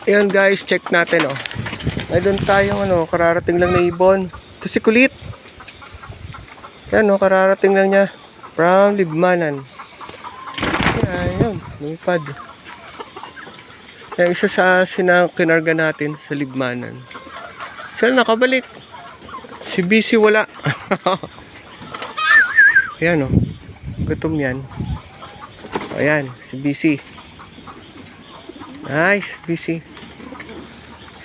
Ayan guys, check natin oh. Ay doon tayo kararating lang na ibon. Ito si Kulit. Ayan kararating lang niya from Libmanan. Ayan, lumipad. Ayan, isa sa kinarga natin sa Libmanan. Saan nakabalik? Si BC wala. Ayan gutom yan. Ayan, si BC. Nice, BC.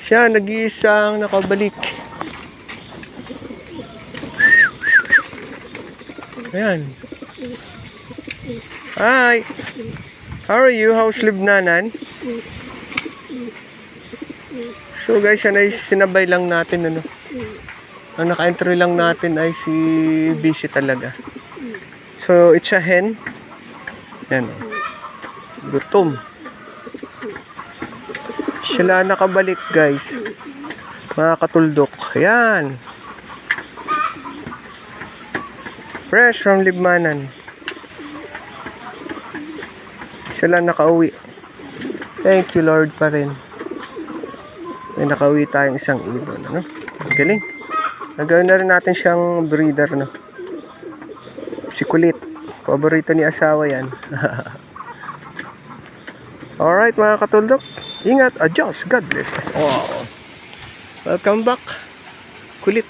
Siya, nag-iisang nakabalik. Ayan. Hi. How are you? How's Libnanan? So guys, yan ay sinabay lang natin ang naka-entry lang natin ay si BC talaga. So, it's a hen. Yan gutom. Sila nakabalik guys, mga katuldok. Ayan, fresh from Libmanan. Sila nakauwi. Thank you Lord pa rin. May nakauwi tayong isang ibon. Galing. Nagawin na rin natin siyang breeder si Kulit. Paborito ni asawa yan. Alright mga katuldok, ingat, adjust, God bless us all. Welcome back, Kulit.